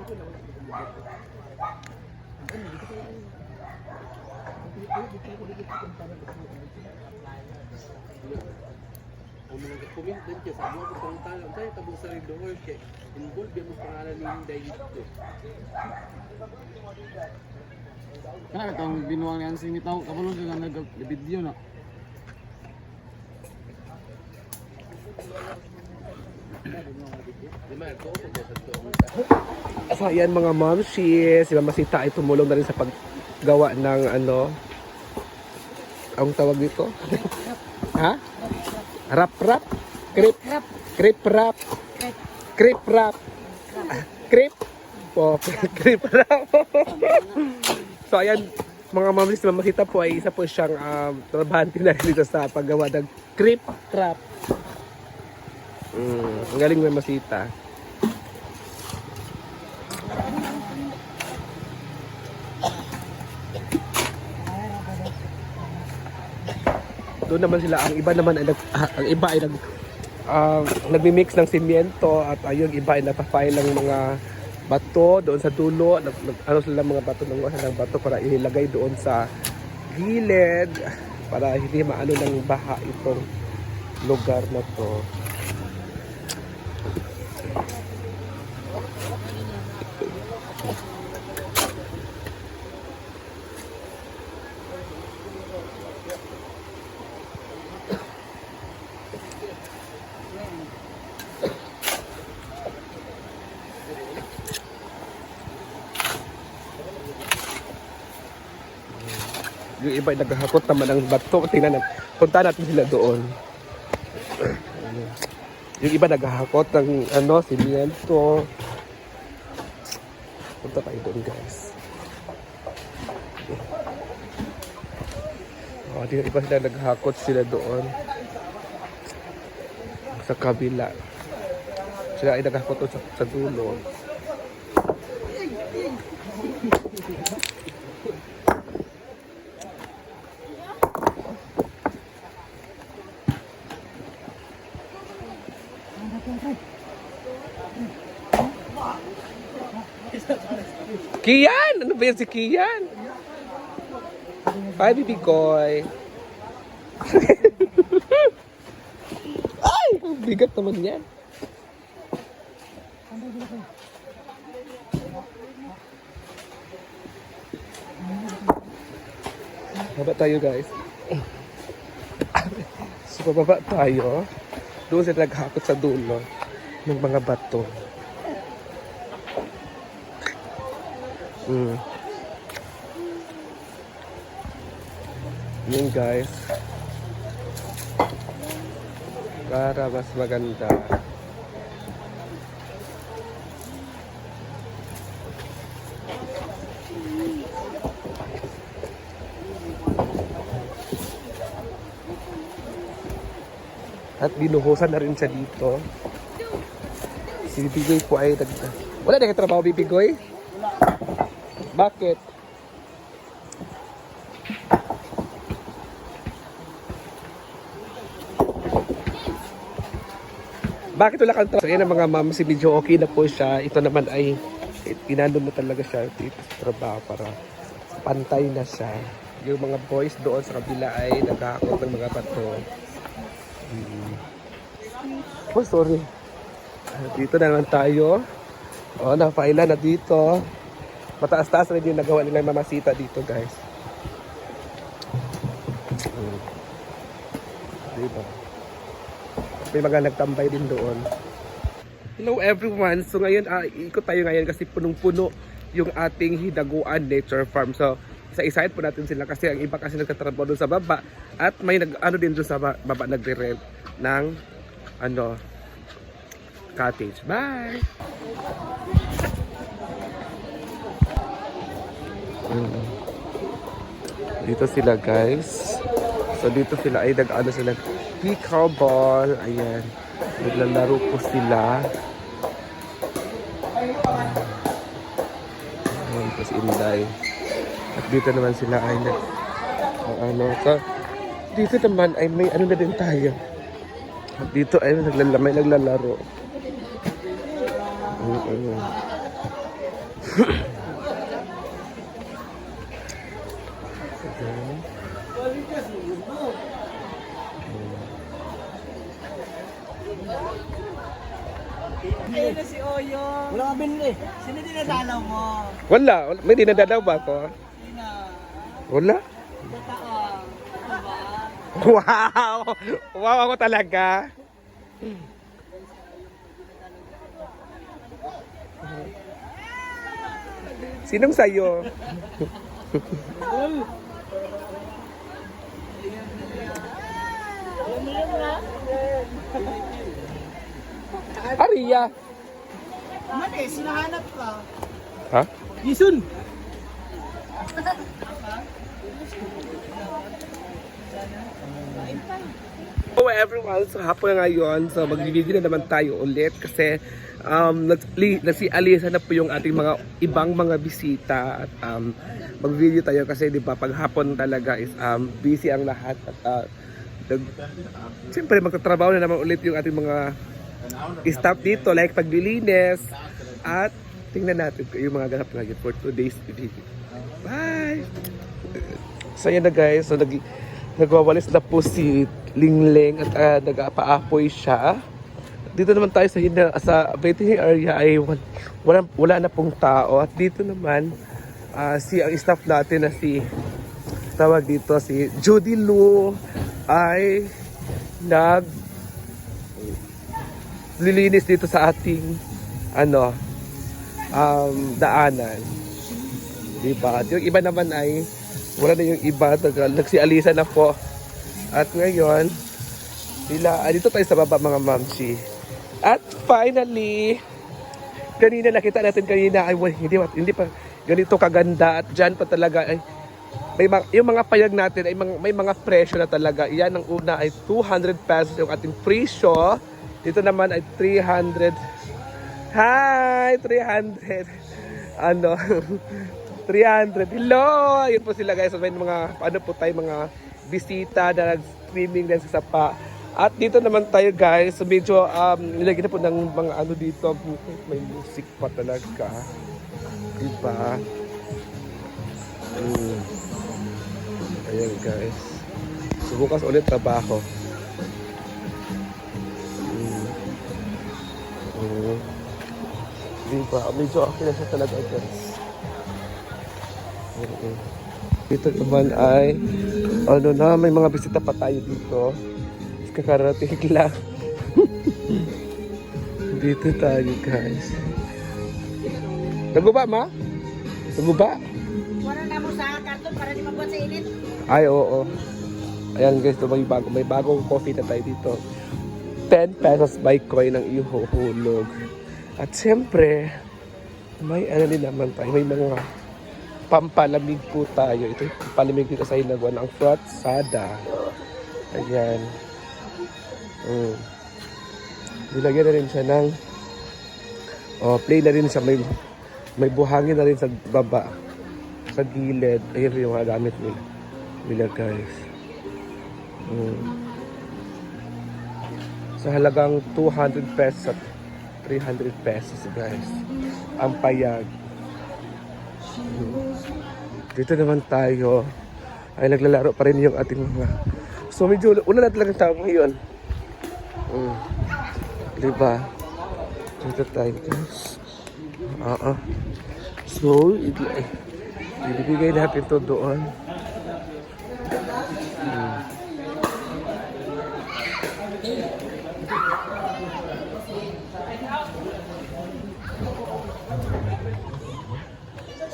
Ang mga comment din siya, sabi mo kung tanong tayo, tabong sa rin doon, kaya involved yung mga pangalan ni Hinday dito. Kaya itong binuwang yan sinitaw, kapalo sila nag-video na. So ayan mga momshies, si Mama Sita ay tumulong na rin sa paggawa ng ano, ang tawag dito? Ha? Rap? Crepe wrap. Crepe wrap. Crepe? Oh, crepe wrap. So ayan mga momshies, si Mama Sita po ay isa po siyang trabahante na rin dito sa paggawa ng crepe wrap. Ang galing Mama Sita. Doon naman sila, ang iba naman ay nagmi-mix ng simyento at yung iba ay napapile ng mga bato doon sa dulo, ano sila mga bato ng bato para ilagay doon sa gilid para hindi maano ng baha itong lugar na to. Yung iba ay naghahakot naman ng bato. Tingnan natin. Punta natin sila doon. Yung iba naghahakot ng ano, simyento. Punta tayo doon guys. Yung iba sila naghahakot sila doon. Sa kabila. Sila ay naghahakot doon sa dulo. Kian! Ano ba yan si Kian? Hi, baby koy. Ay! Ang bigat naman yan. Baba tayo guys. So bababa tayo. Doon sila naghakot sa dulo ng mga bato. Yun guys. Para mas maganda. At binuhusan na rin siya dito. Si Bibigoy po ay wala na katrabaho Bibigoy? Bakit? Bakit wala kang trabaho? So yan ang mga ma'am, si medyo okay na po siya. Ito naman ay inano mo talaga siya dito sa trabaho para pantay na siya. Yung mga boys doon sa kabila ay naghahakot ng mga bato. Oh, sorry. Dito na naman tayo. Oh, napaila na dito. Mataas-taas na din nagawa nila Mama Sita dito, guys. Diba? May mga nagtambay din doon. Hello everyone. So ngayon, ikot tayo ngayon kasi punong-puno yung ating Hidaguan Nature Farm. So, isa-isahin po natin sila kasi ang iba kasi nagtatrabaho doon sa baba at may ano din doon sa baba nagre-rent ng cottage. Bye! Dito sila guys. So dito sila ay nag-ano sila pickleball. Ayan. Naglalaro po sila. Ayan po si Inday. At dito naman sila ay so dito naman ay may ano na din tayo. At dito ay naglalaro. Ayun na si Oyo. Wala ka binili. Sino dinadalaw mo? Wala. May dinadadaw ba ako? Sino? Wala. Totoo. Ano ba? Wow! Wow ako talaga. Sinong sayo? Ariya. Mali, sinahanap ka. Ha? Yisun! Hello everyone, so hapon ngayon, so mag-video na naman tayo ulit kasi nagsialisa na po yung ating mga ibang mga bisita at mag-video tayo kasi di ba pag hapon talaga is busy ang lahat at siyempre magtatrabaho na naman ulit yung ating mga staff dito like paglilinis at tingnan natin yung mga ganap ngayon for today's video. Bye! So yan na guys, so nagwawalis na po si Lingling at nag-paapoy siya. Dito naman tayo sa waiting area ay wala na pong tao. At dito naman ang staff natin na si Judy Lou ay lilinis dito sa ating daanan. Diba? At yung iba naman ay wala na yung iba, nagsialisa na po. At ngayon, dito tayo sa baba mga mamsi. At finally, kanina nakita natin kanina ay hindi pa ganito kaganda at dyan pa talaga ay yung mga payag natin ay may mga presyo na talaga. Iyan ang una ay 200 pesos yung ating presyo. Dito naman ay 300. Hi! 300. 300. Hello! Ayun po sila guys. May mga, mga bisita na nag-streaming din sa Sapa. At dito naman tayo guys. So medyo, nilagyan na po ng mga dito. May music pa talaga. Diba? Ayan guys. So bukas ulit trabaho. Diba? Medyo okay na siya talaga guys. Dito naman ay may mga bisita pa tayo dito. Kakarating lang. Dito tayo guys. Naguba ma? Naguba? Wala na mo sa karton para di mabuhat sa init. Ay oo. Ayan guys, may bagong coffee na tayo dito. 10 pesos by coin ang ihuhulog. At siyempre, may din naman tayo. May mga pampalamig po tayo. Ito yung pampalamig dito sa hinagwa ng fruit sada. Ayan. Nilagyan na rin siya ng play na rin siya. May buhangin na rin sa baba. Sa gilid. Ayan yung mga gamit nila guys. Sa halagang 200 pesos at 300 pesos guys. Ang payag. Dito naman tayo ay naglalaro pa rin yung ating mga medyo una na talagang tao ngayon. Diba? Dito tayo guys. So ibibigay natin to doon.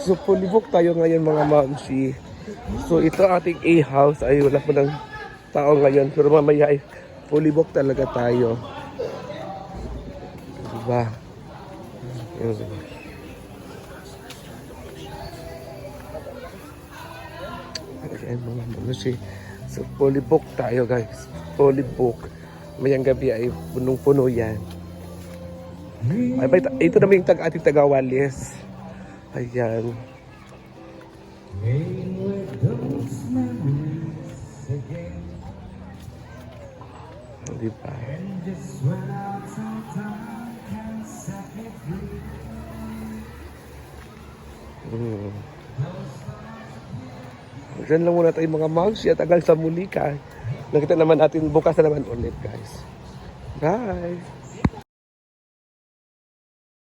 So, fully book tayo ngayon mga mamsi. So, ito ating A-house ay wala pa ng tao ngayon. Pero mamaya ay fully book talaga tayo. Diba? Ayan mga mamsi. So, fully book tayo guys. Fully book. Mayang gabi ay punong-puno yan. Ay, ito naman yung ating tagawalis. Ayan. Diba? Diyan lang muna tayo mga moms. At hanggang sa muli ka. Nakita naman natin bukas na naman ulit guys. Bye!